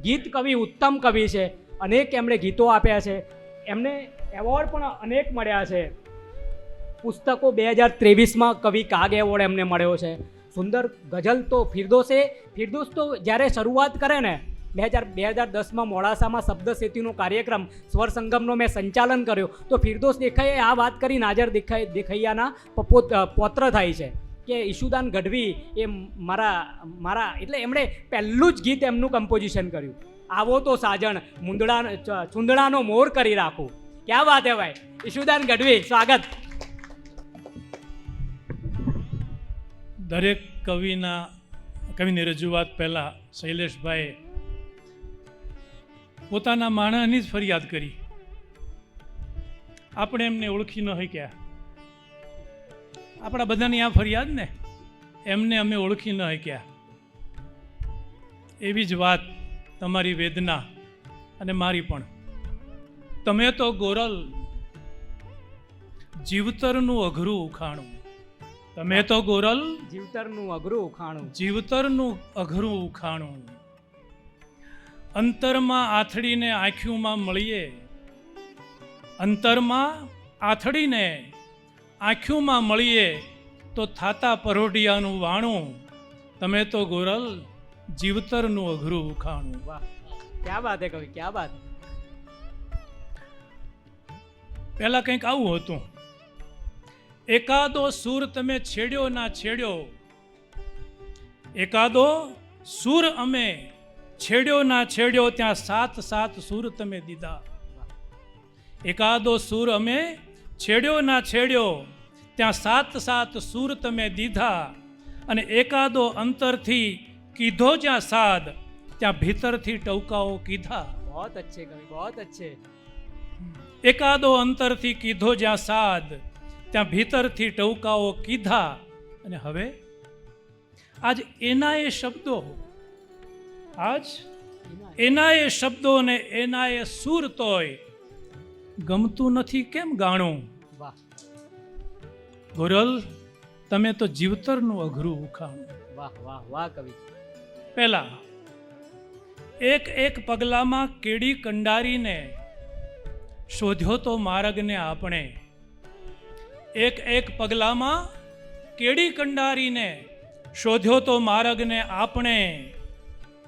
ગીત કવિ, ઉત્તમ કવિ છે. અનેક એમણે ગીતો આપ્યા છે. એમને એવોર્ડ પણ અનેક મળ્યા છે. પુસ્તકો 2023માં કવિ કાગ એવોર્ડ એમને મળ્યો છે. સુંદર ગઝલ તો ફિરદોસ તો જ્યારે શરૂઆત કરે ને 2010માં મોડાસામાં શબ્દ સેતુનો કાર્યક્રમ સ્વર સંગમનો મેં સંચાલન કર્યો, તો ફિરદોસ દેખાઈએ આ વાત કરી નાજર દેખૈયાના પૌત્ર થાય છે કે ઈશુદાન ગઢવી એ મારા એટલે એમણે પહેલું જ ગીત એમનું કમ્પોઝિશન કર્યું, આવો તો સાજણ ચુંદડાનો મોર કરી રાખું. ક્યાં વાત હે ભાઈ. ઈશુદાન ગઢવી, સ્વાગત. દરેક કવિની રજૂઆત પહેલાં શૈલેષભાઈએ પોતાના માણસની જ ફરિયાદ કરી. આપણે એમને ઓળખી ન શક્યા. આપણા બધાની આ ફરિયાદ ને, એમને અમે ઓળખી ન શક્યા. એવી જ વાત તમારી વેદના અને મારી પણ. તમે તો ગોરલ જીવતરનું અઘરું ઉખાણું. તમે તો ગોરલ જીવતરનું અઘરું ઉખાણું. જીવતરનું અઘરું ઉખાણું. અંતરમાં આથડીને આંખ્યુંમાં મળીએ. અંતરમાં આથડીને આંખ્યુંમાં મળીએ તો થાતા પરોઢિયાનું વાણું. તમે તો ગોરલ જીવતરનું અઘરું ઉખાણું. વાહ, ક્યાં વાત હે કવિ, ક્યાં વાત. પહેલા કંઈક આવું હતું. એકાદો સૂર તમે છેડ્યો ના છેડ્યો, એકાદો સૂર અમે છેડ્યો ના છેડ્યો, ત્યાં 7 સૂર તમે દીધા. એકાદો સૂર અમે છેડ્યો ના છેડ્યો, ત્યાં 7 સૂર તમે દીધા. અને એકાદો અંતરથી કીધો જ્યાં સાદ, ત્યાં ભીતરથી ટવકાઓ કીધા. બહોત અચ્છે કવિ, બહોત અચ્છે. એકાદો અંતરથી કીધો જ્યાં સાદ, ત્યાં ભીતરથી ટવકાઓ કીધા. અને હવે આજ એના એ શબ્દો, આજ એના એ શબ્દો ને એના એ સૂર તોય ગમતું નથી કેમ ગાણું. વાહ. ગોરલ તમે તો જીવતરનું અઘરું ઉખાણું. વાહ વાહ વાહ કવિ. પહેલા એક પગલામાં કેડી કંડારીને શોધ્યો તો માર્ગને આપણે. એક પગલામાં કેડી કંડારીને શોધ્યો તો માર્ગને આપણે.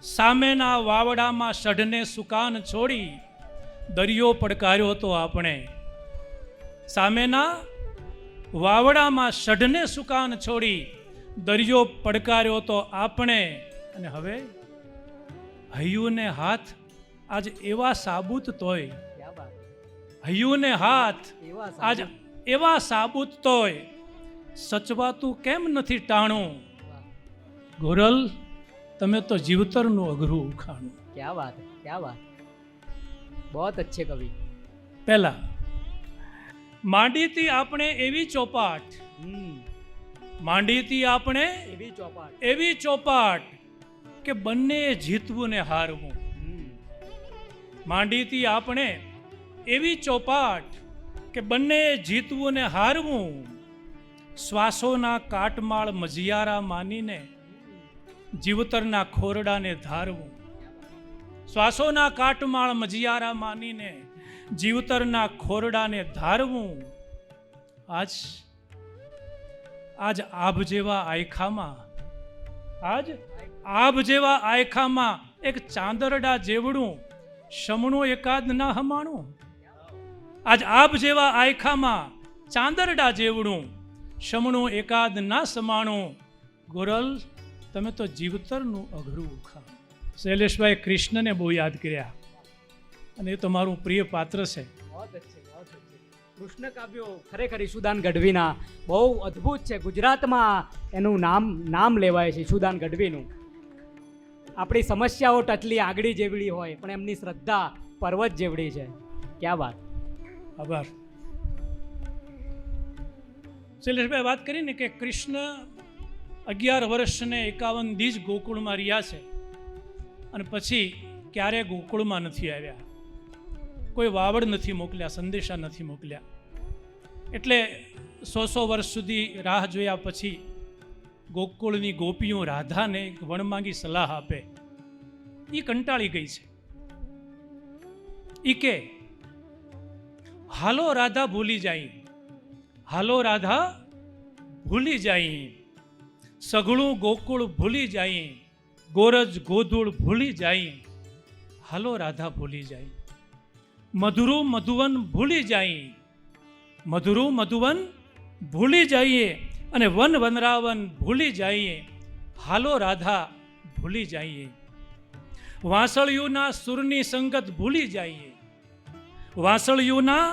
સામેના વાવડામાં સઢને સુકાન છોડી દરિયો પડકાર્યો તો આપણે. સામેના વાવડામાં સઢને સુકાન છોડી દરિયો પડકાર્યો તો આપણે. અને હવે હૈયુંને હાથ આજ એવા સાબુત તોય, હૈયુંને હાથ આજ એવા સાબુત તોય સચવાતું કેમ નથી ટાણું. ગોરલ તમે તો જીવતરનું અઘરું ઉખાણું. ક્યાં વાત, ક્યાં વાત. બહોત અચ્છે કવિ. પહેલા માંડીતી આપણે એવી ચોપાટ, માંડીતી આપણે એવી ચોપાટ કે બંને જીતવું ને હારવું. માંડીતી આપણે એવી ચોપાટ કે બંને જીતવું ને હારવું. શ્વાસોના કાટમાળ મજિયારા માનીને જીવતરના ખોરડાને ધારવું. શ્વાસોના કાટમાળ મજિયારા માનીને જીવતરના ખોરડાને ધારવું. આજ આભ જેવા આયખામાં, આજ આભ જેવા આયખામાં એક ચાંદરડા જેવડું શમણું એકાદ ના હમાણું. આજ આભ જેવા આયખામાં ચાંદરડા જેવડું શમણું એકાદ ના સમાણું. ગોરલ તમે તો જીવતરનું અઘરું ઉખાણું. શૈલેષભાઈ કૃષ્ણને બહુ યાદ કર્યા અને એ તો મારું પ્રિય પાત્ર છે. કૃષ્ણ કાવ્યો ખરેખર ઈશુદાન ગઢવીના બહુ અદ્ભુત છે. ગુજરાતમાં એનું નામ લેવાય છે ઈશુદાન ગઢવીનું. આપણી સમસ્યાઓ ટચલી આંગળી જેવડી હોય પણ એમની શ્રદ્ધા પર્વત જેવડી છે. ક્યાં વાત. આભાર. શૈલેષભાઈ વાત કરીને કે કૃષ્ણ 11 વર્ષને 51 દીજ ગોકુળમાં રહ્યા છે અને પછી ક્યારે ગોકુળમાં નથી આવ્યા. કોઈ વાવડ નથી મોકલ્યા, સંદેશા નથી મોકલ્યા. એટલે 100 વર્ષ સુધી રાહ જોયા પછી ગોકુળની ગોપીઓ રાધાને એક વણમાંગી સલાહ આપે એ કંટાળી ગઈ છે. ઈ કે હાલો રાધા ભૂલી જાય, હાલો રાધા ભૂલી જાય, સઘળું ગોકુળ ભૂલી જાય, ગોરજ ગોધુળ ભૂલી જાય, હાલો રાધા ભૂલી જાય, મધુરું મધુવન ભૂલી જાય, મધુરું મધુવન ભૂલી જઈએ, અને વન વનરાવન ભૂલી જઈએ, હાલો રાધા ભૂલી જઈએ, વાંસળિયુના સુરની સંગત ભૂલી જઈએ, વાંસળિયુના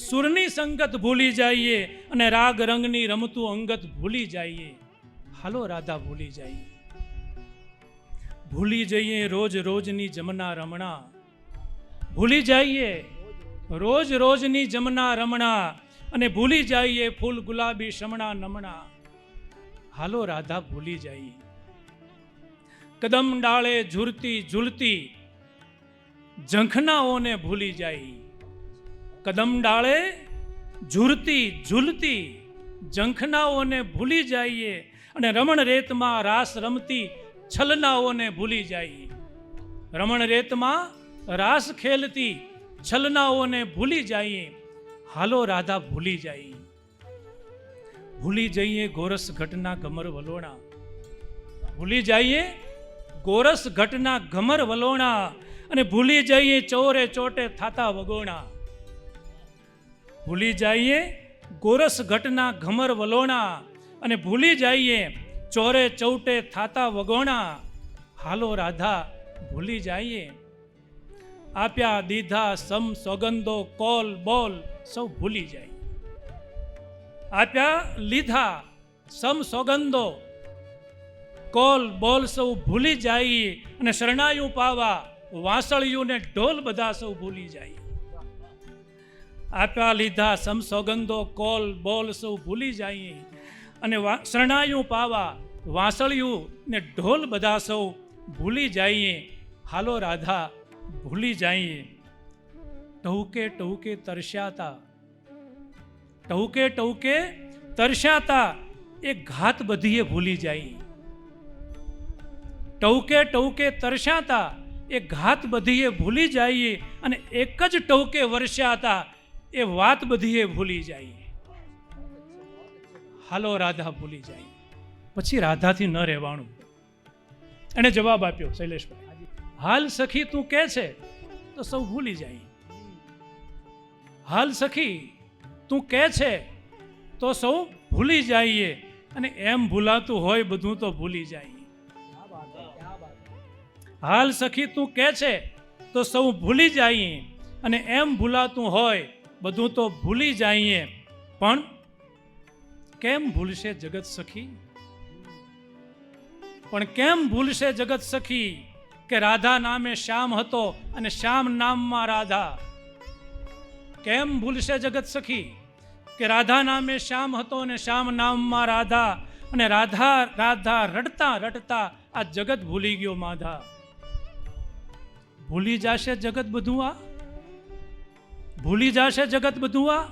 સુરની સંગત ભૂલી જઈએ, અને રાગ રંગની રમતું અંગત ભૂલી જઈએ, હાલો રાધા ભૂલી જઈએ, ભૂલી જઈએ રોજ રોજની જમના રમણા, ભૂલી જઈએ રોજ રોજની જમના રમણા, અને ભૂલી જઈએ ફૂલ ગુલાબી શમણા નમણા, હાલો રાધા ભૂલી જઈએ, કદમ ડાળે ઝૂરતી ઝૂલતી ઝંખનાઓને ભૂલી જાય, કદમ ડાળે ઝૂરતી ઝૂલતી ઝંખનાઓને ભૂલી જઈએ, અને રમણ રેતમાં રાસ રમતી છલનાઓને ભૂલી જઈએ, રમણ રેતમાં રાસ ખેલતી છલનાઓને ભૂલી જઈએ, હાલો રાધા ભૂલી જઈએ, ભૂલી જઈએ ગોરસ ઘટના ગમર વલોણા, ભૂલી જઈએ ગોરસ ઘટના ઘમર વલોણા, અને ભૂલી જઈએ ચોરે ચોટે થાતા વગોણા, ભૂલી જઈએ ગોરસ ઘટના ઘમર વલોણા, અને ભૂલી જઈએ ચોરે ચૌટે થાતા વગોણા, હાલો રાધા ભૂલી જઈએ, આપ્યા દીધા સમ સોગંદો કોલ બોલ સૌ ભૂલી જાય, આપ્યા લીધા સમ સોગંદો કોલ બોલ સૌ ભૂલી જાય, અને શરણાયું પાવા વાંસળિયું ને ઢોલ બધા સૌ ભૂલી જાય, આપ્યા લીધા સમ સોગંદો કોલ બોલ સૌ ભૂલી જાય, અને શરણાયું પાવા વાંસળિયું ને ઢોલ બધા સૌ ભૂલી જઈએ, હાલો રાધા ભૂલી જઈએ, ટહુકે ટહુકે તરસ્યાતા, ટહુકે ટહુકે તરસ્યાતા એ ઘાત બધીએ ભૂલી જાય, ટહુકે ટહુકે તરસ્યાતા એ ઘાત બધીએ ભૂલી જઈએ, અને એક જ ટહુકે વરસ્યાતા એ વાત બધીએ ભૂલી જાય, હાલો રાધા ભૂલી જાય. પછી રાધાથી ન રહેવાનું. એને જવાબ આપ્યો શૈલેષભાઈ, હાલ સખી તું કે છે તો સૌ ભૂલી જાય, હાલ સખી તું કે છે તો સૌ ભૂલી જઈએ, અને એમ ભૂલાતું હોય બધું તો ભૂલી જાય, હાલ સખી તું કે છે તો સૌ ભૂલી જઈએ, અને એમ ભૂલાતું હોય બધું તો ભૂલી જઈએ, પણ કેમ ભૂલશે જગત સખી, પણ કેમ ભૂલશે જગત સખી, કે રાધા નામે શ્યામ હતો અને શ્યામ નામમાં રાધા, કેમ ભૂલશે જગત સખી, કે રાધા નામે શ્યામ હતો અને શ્યામ નામમાં રાધા, અને રાધા રાધા રડતા રડતા આ જગત ભૂલી ગયો માધા, ભૂલી જશે જગત બધું આ, ભૂલી જશે જગત બધું આ,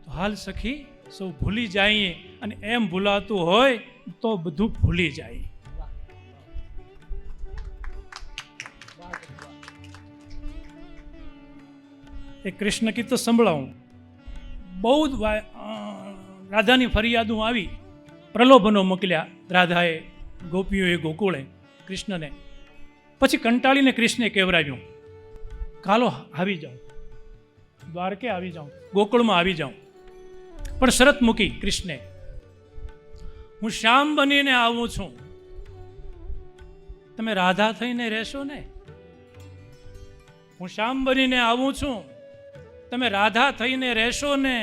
તો હાલ સખી સૌ ભૂલી જઈએ, અને એમ ભૂલાતું હોય તો બધું ભૂલી જાય. એ કૃષ્ણ કીર્તન સંભળાવું. બહુ જ રાધાની ફરિયાદો આવી, પ્રલોભનો મોકલ્યા રાધાએ ગોપીઓએ ગોકુળે કૃષ્ણને. પછી કંટાળીને કૃષ્ણે કહેવરાવ્યું, કાલો આવી જાઉં, દ્વારકે આવી જાઉં, ગોકુળમાં આવી જાઉં. પણ શરત મૂકી કૃષ્ણે, હું શ્યામ બનીને આવું છું, તમે રાધા થઈને રહેશો ને, હું શ્યામ બનીને આવું છું, તમે રાધા થઈને રહેશો ને.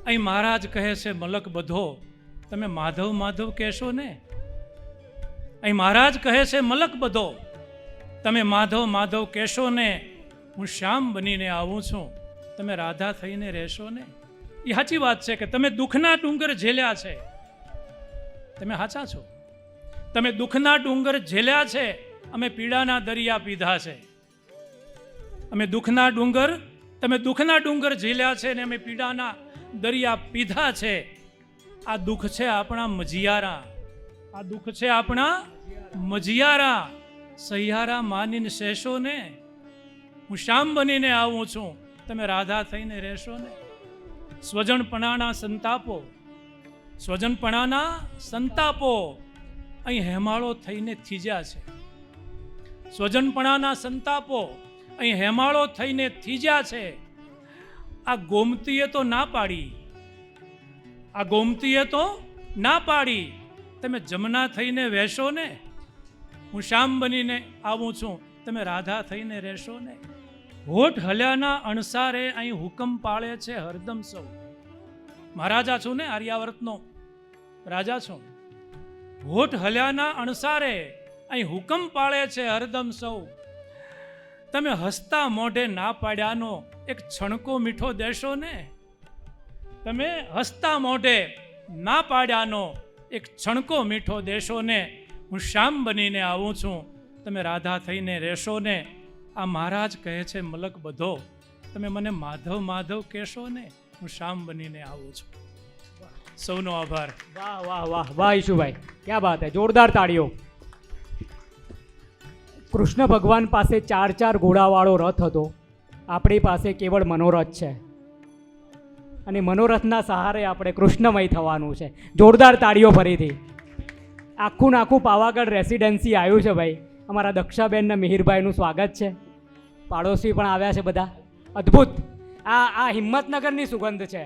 અહીં મહારાજ કહે છે મલક બધો, તમે માધવ માધવ કહેશો ને. અહીં મહારાજ કહે છે મલક બધો, તમે માધવ માધવ કહેશો ને. હું શ્યામ બનીને આવું છું, તમે રાધા થઈને રહેશો ને. એ સાચી વાત છે કે તમે દુઃખના ડુંગર ઝેલ્યા છે, તમે સાચા છો, તમે દુઃખના ડુંગર ઝેલ્યા છે, અમે પીડાના દરિયા પીધા છે. અમે દુઃખના ડુંગર, તમે દુઃખના ડુંગર ઝીલ્યા છે ને અમે પીડાના દરિયા પીધા છે. આ દુઃખ છે આપણા મજિયારા, આ દુઃખ છે આપણા મજિયારા, સહિયારા માનીને શેષો ને, હું શ્યામ બનીને આવું છું, તમે રાધા થઈને રહેશો ને. સ્વજનપણાના સંતાપો, સ્વજનપણાના સંતાપો અહીં હેમાળો થઈને થીજ્યા છે. સ્વજનપણાના સંતાપો અહીં હેમાળો થઈને થીજ્યા છે. આ ગોમતીએ તો ના પાડી, આ ગોમતીએ તો ના પાડી, તમે જમના થઈને વહેશો ને, હું શ્યામ બનીને આવું છું, તમે રાધા થઈને રહેશો ને. હોઠ હલ્યાના અણસારે અહીં હુકમ પાળે છે હરદમ સૌ. મહારાજા છું ને, આર્યાવર્તનો રાજા છું. હોઠ હલ્યાના અણસારે અહીં હુકમ પાળે છે હરદમ સૌ. તમે હસતા મોઢે ના પાડ્યાનો એક છણકો મીઠો દેશો ને. તમે હસતા મોઢે ના પાડ્યાનો એક છણકો મીઠો દેશો ને. હું શ્યામ બનીને આવું છું, તમે રાધા થઈને રહેશો ને. આ મહારાજ કહે છે મલક બધો, તમે મને માધવ માધવ કહેશો ને, હું શ્યામ બનીને આવું છું. સૌનો આભાર. વાહ વાહ વાહ વાહ ઈશુભાઈ, ક્યાં બાત હે, જોરદાર તાળીઓ. કૃષ્ણ ભગવાન પાસે 4 ઘોડાવાળો રથ હતો, આપણી પાસે કેવળ મનોરથ છે, અને મનોરથના સહારે આપણે કૃષ્ણમય થવાનું છે. જોરદાર તાળીઓ ફરીથી. આખું ને આખું પાવાગઢ રેસિડેન્સી આવ્યું છે ભાઈ. અમારા દક્ષાબેન ને મિહિરભાઈનું સ્વાગત છે, પાડોશી પણ આવ્યા છે બધા. અદ્ભુત. આ હિંમતનગરની સુગંધ છે.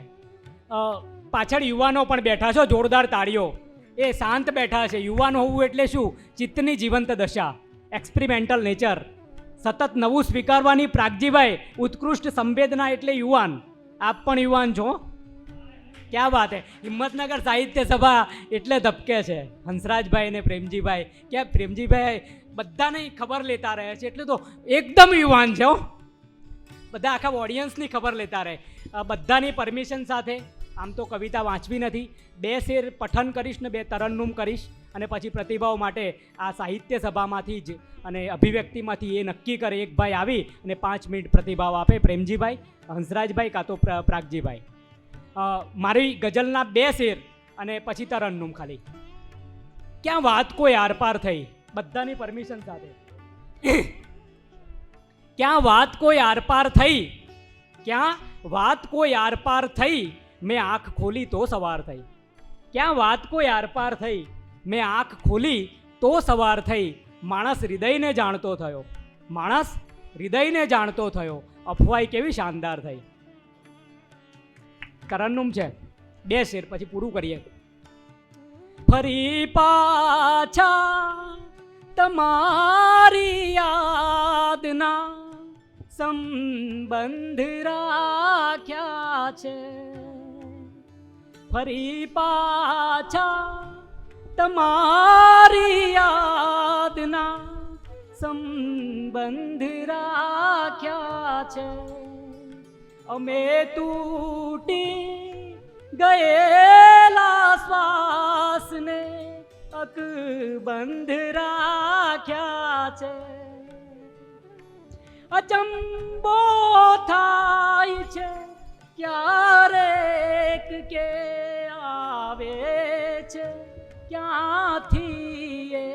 પાછળ યુવાનો પણ બેઠા છો, જોરદાર તાળીઓ. એ શાંત બેઠા છે. યુવાન હોવું એટલે શું? ચિત્તની જીવંત દશા, એક્સપેરિમેન્ટલ નેચર, સતત નવું સ્વીકારવાની. પ્રાગજીભાઈ, ઉત્કૃષ્ટ સંવેદના એટલે યુવાન. આપ પણ યુવાન છો, ક્યાં વાત હે. હિંમતનગર સાહિત્ય સભા એટલે ધબકે છે. હંસરાજભાઈ ને પ્રેમજીભાઈ, ક્યાં પ્રેમજીભાઈ બધાને ખબર લેતા રહે છે, એટલે તો એકદમ યુવાન છે હો. બધા આખા ઓડિયન્સની ખબર લેતા રહે. બધાની પરમિશન સાથે. આમ તો કવિતા વાંચવી નથી, 2 શેર પઠન કરીશ ને 2 તરન્નુમ કરીશ, અને પછી પ્રતિભાવ માટે આ સાહિત્ય સભામાંથી જ અને અભિવ્યક્તિમાંથી એ નક્કી કરે. એક ભાઈ આવી અને 5 મિનિટ પ્રતિભાવ આપે, પ્રેમજીભાઈ, હંસરાજભાઈ કાં તો પ્રાગજીભાઈ. મારી ગઝલના 2 શેર અને પછી તરન્નુમ ખાલી. ક્યાં વાત કોઈ આરપાર થઈ, બધાની પરમિશન સાથે. ક્યાં વાત કોઈ આરપાર થઈ, ક્યાં વાત કોઈ આરપાર થઈ, મેં આંખ ખોલી તો સવાર થઈ. ક્યાં વાત કોઈ આરપાર થઈ, મેં આંખ ખોલી તો સવાર થઈ. માણસ હૃદયને જાણતો થયો, માણસ હૃદયને જાણતો થયો, અફવાઈ કેવી શાનદાર થઈ. તરન્નુમ છે, 2 શેર પછી પૂરું કરીએ. ફરી પાછા તમારી યાદના સંબંધ રાખ્યા છે. ફરી પાછા તમારી યાદના સંબંધ રાખ્યા છે. અમે તૂટી ગયેલા શ્વાસને અકબંધ રાખ્યા છે. અચંબો થાય છે ક્યારેક કે આવે છે ક્યાંથી એ.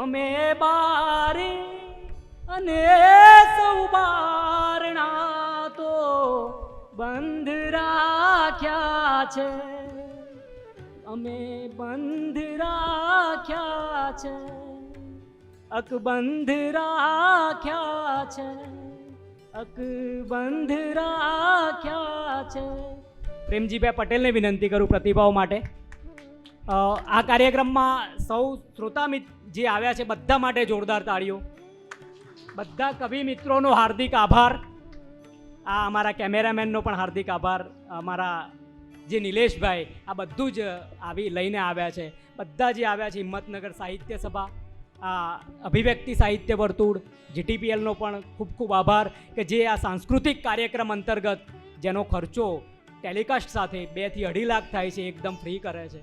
અમે બારી અને સૌ બારણા તો બંધ રાખ્યા છે. અમે બંધ રાખ્યા છે, અકબંધ રાખ્યા છે, અકબંધ રાખ્યા છે. પ્રેમજીભાઈ પટેલને વિનંતી કરું પ્રતિભાવ માટે. આ કાર્યક્રમમાં સૌ શ્રોતા જે આવ્યા છે બધા માટે જોરદાર તાળીઓ. બધા કવિ મિત્રોનો હાર્દિક આભાર. આ અમારા કેમેરામેનનો પણ હાર્દિક આભાર. અમારા જે નિલેશભાઈ આ બધું જ લઈને આવ્યા છે. બધા જે આવ્યા છે, હિંમતનગર સાહિત્ય સભા, આ અભિવ્યક્તિ સાહિત્ય વર્તુળ, જીટીપીએલનો પણ ખૂબ ખૂબ આભાર કે જે આ સાંસ્કૃતિક કાર્યક્રમ અંતર્ગત જેનો ખર્ચો ટેલિકાસ્ટ સાથે 2 થી 2.5 લાખ થાય છે, એકદમ ફ્રી કરે છે.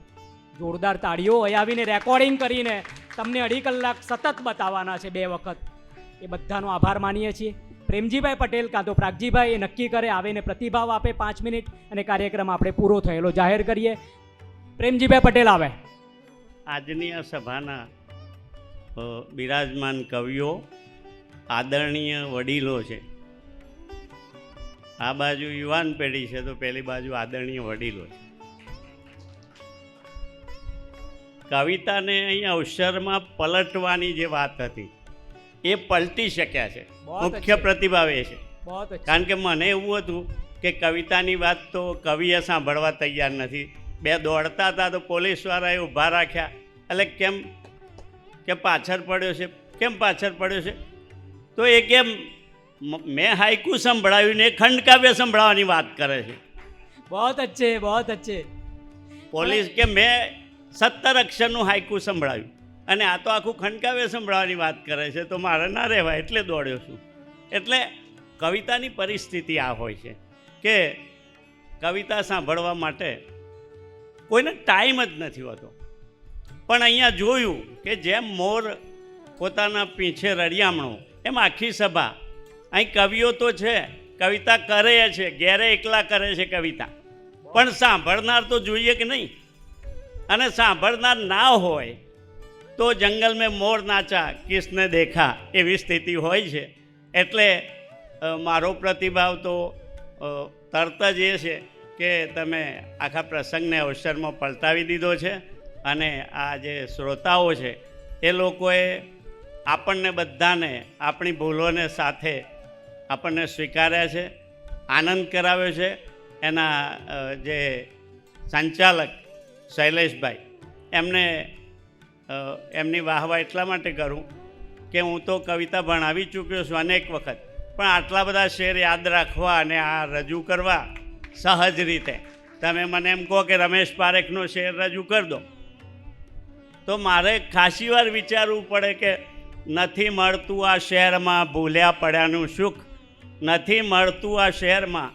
જોરદાર તાળીઓ. અહીં આવીને રેકોર્ડિંગ કરીને તમને 2.5 કલાક સતત બતાવવાના છે 2 વખત. એ બધાનો આભાર માનીએ છીએ. પ્રેમજીભાઈ પટેલ કાં તો પ્રાગજીભાઈ એ નક્કી કરે, આવીને પ્રતિભાવ આપે 5 મિનિટ, અને કાર્યક્રમ આપણે પૂરો થયેલો જાહેર કરીએ. પ્રેમજીભાઈ પટેલ આવે. આજની આ સભાના બિરાજમાન કવિઓ, આદરણીય વડીલો છે. આ બાજુ યુવાન પેઢી છે તો પેલી બાજુ આદરણીય વડીલો છે. કવિતાને અહીં અવસરમાં પલટવાની જે વાત હતી એ પલટી શક્યા છે. મુખ્ય પ્રતિભાવ એ છે. કારણ કે મને એવું હતું કે કવિતાની વાત તો કવિએ સાંભળવા તૈયાર નથી. બે દોડતા હતા તો પોલીસવાળાએ ઊભા રાખ્યા. એટલે કેમ કે પાછળ પડ્યો છે, કેમ પાછળ પડ્યો છે? તો એ કેમ મેં હાઈકુ સંભળાવ્યું ને ખંડકાવ્ય સંભળાવવાની વાત કરે છે. બહુત અચ્છે, બહુત અચ્છે. પોલીસ કે મેં 17 અક્ષરનું હાઈકુ સંભળાવ્યું અને આ તો આખું ખંડકાવ્ય સંભળાવવાની વાત કરે છે, તો મારે ના રહેવાય એટલે દોડ્યો છું. એટલે કવિતાની પરિસ્થિતિ આ હોય છે કે કવિતા સાંભળવા માટે કોઈને ટાઈમ જ નથી હોતો. પણ અહીંયા જોયું કે જેમ મોર પોતાના પીંછે રળિયામણો, એમ આખી સભા. અહીં કવિઓ તો છે, કવિતા કરે છે, ઘેરે એકલા કરે છે કવિતા, પણ સાંભળનાર તો જોઈએ કે નહીં. અને સાંભળનાર ના હોય તો જંગલ મેં મોર નાચા કિસને દેખા એવી સ્થિતિ હોય છે. એટલે મારો પ્રતિભાવ તો તરત જ એ છે કે તમે આખા પ્રસંગને અવસરમાં પલટાવી દીધો છે. અને આ જે શ્રોતાઓ છે એ લોકોએ આપણને બધાને આપણી ભૂલોને સાથે આપણને સ્વીકાર્યા છે, આનંદ કરાવ્યો છે. એના જે સંચાલક શૈલેષભાઈ, એમની વાહવા એટલા માટે કરું કે હું તો કવિતા ભણાવી ચૂક્યો છું અનેક વખત, પણ આટલા બધા શેર યાદ રાખવા અને આ રજૂ કરવા સહજ રીતે તમે મને એમ કહો કે રમેશ પારેખનો શેર રજૂ કરી દો તો મારે ખાસી વાર વિચારવું પડે કે નથી મળતું આ શહેરમાં ભૂલ્યા પડ્યાનું સુખ, નથી મળતું આ શહેરમાં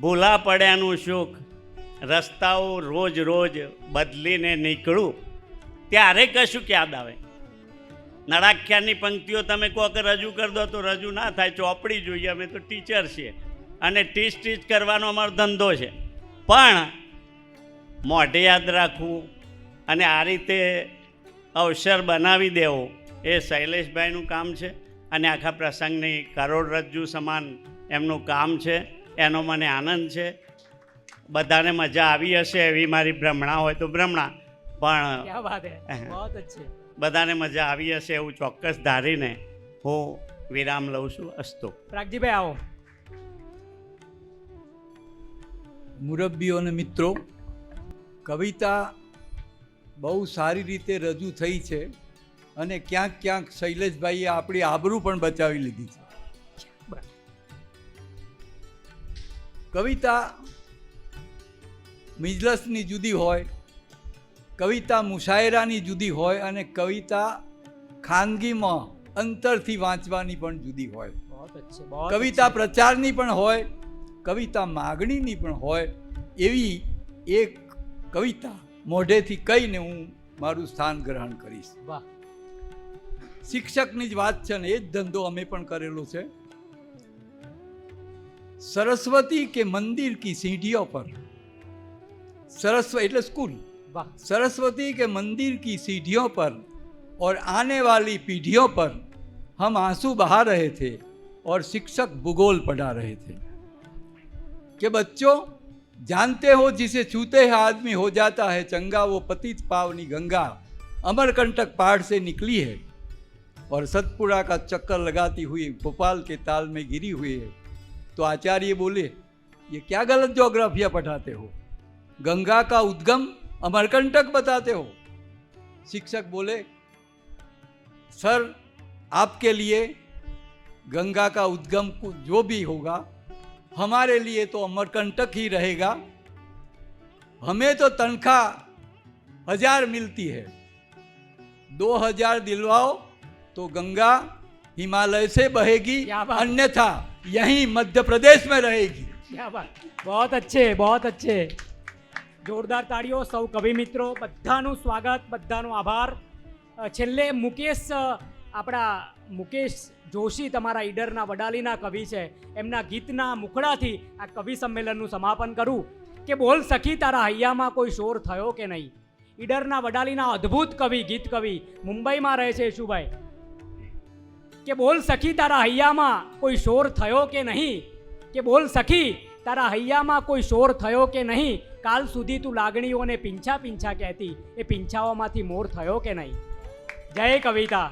ભૂલા પડ્યાનું સુખ, રસ્તાઓ રોજ રોજ બદલીને નીકળું ત્યારે કશું યાદ આવે. નળાખ્યાનની પંક્તિઓ તમે કહો કે રજૂ કરી દો તો રજૂ ના થાય. ચોપડી જોઈએ, અમે તો ટીચર છીએ અને ટીચ કરવાનો અમારો ધંધો છે. પણ મોઢે યાદ રાખવું અને આ રીતે અવસર બનાવી દેવો એ શૈલેષભાઈનું કામ છે અને આખા પ્રસંગની કરોડરજ્જુ સમાન એમનું કામ છે. એનો મને આનંદ છે. બધાને મજા આવી હશે એવી મારી ભ્રમણા હોય તો ભ્રમણા, પણ બધાને મજા આવી હશે એવું ચોક્કસ ધારીને હું વિરામ લઉં છું. અસ્તુ. પ્રાગજીભાઈ આવો. મુરબ્બીઓ અને મિત્રો, કવિતા બહુ સારી રીતે રજૂ થઈ છે અને ક્યાંક ક્યાંક શૈલેષભાઈએ આપણી આબરૂ પણ બચાવી લીધી છે. કવિતા મિજલસની જુદી હોય, કવિતા મુશાયરાની જુદી હોય અને કવિતા ખાનગીમાં અંતરથી વાંચવાની પણ જુદી હોય. કવિતા પ્રચારની પણ હોય, કવિતા માગણીની પણ હોય. એવી એક કવિતા મોઢેથી કહીને હું મારું સ્થાન ગ્રહણ કરીશ. વાહ. શિક્ષકની જ વાત છે ને એ જ ધંધો અમે પણ કરેલો છે. सरस्वती के मंदिर की सीढ़ियों पर, सरस्वती એટલે સ્કૂલ, सरस्वती के मंदिर की सीढ़ियों पर और आने वाली पीढ़ियों पर हम आंसू बहा रहे थे और शिक्षक भूगोल पढ़ा रहे थे कि बच्चों जानते हो जिसे छूते हैं आदमी हो जाता है चंगा, वो पतित पावनी गंगा अमरकंटक पहाड़ से निकली है और सतपुड़ा का चक्कर लगाती हुई भोपाल के ताल में गिरी हुई है. तो आचार्य बोले ये क्या गलत ज्योग्राफिया पढ़ाते हो, गंगा का उद्गम अमरकंटक बताते हो. शिक्षक बोले सर आपके लिए गंगा का उद्गम जो भी होगा हमारे लिए तो अमरकंटक ही रहेगा. हमें तो तनख्वाह 1000 मिलती है, 2000 दिलवाओ तो गंगा हिमालय से बहेगी, अन्यथा यहीं मध्य प्रदेश में रहेगी. क्या बात, बहुत अच्छे, बहुत अच्छे. જોરદાર તાળીઓ. સૌ કવિ મિત્રો બધાનું સ્વાગત, બધાનો આભાર. છેલ્લે મુકેશ, આપણા મુકેશ જોશી તમારા ઈડરના વડાલીના કવિ છે, એમના ગીતના મુખડાથી આ કવિ સંમેલનનું સમાપન કરું કે બોલ સખી તારા હૈયામાં કોઈ શોર થયો કે નહીં. ઈડરના વડાલીના અદ્ભુત કવિ, ગીત કવિ, મુંબઈમાં રહે છે યશુભાઈ, કે બોલ સખી તારા હૈયામાં કોઈ શોર થયો કે નહીં, કે બોલ સખી તારા હૈયામાં કોઈ શોર થયો કે નહીં, કાલ સુધી તું લાગણીઓને પીંછા પીંછા કહેતી, એ પીંછાઓમાંથી મોર થયો કે નહીં. જય કવિતા.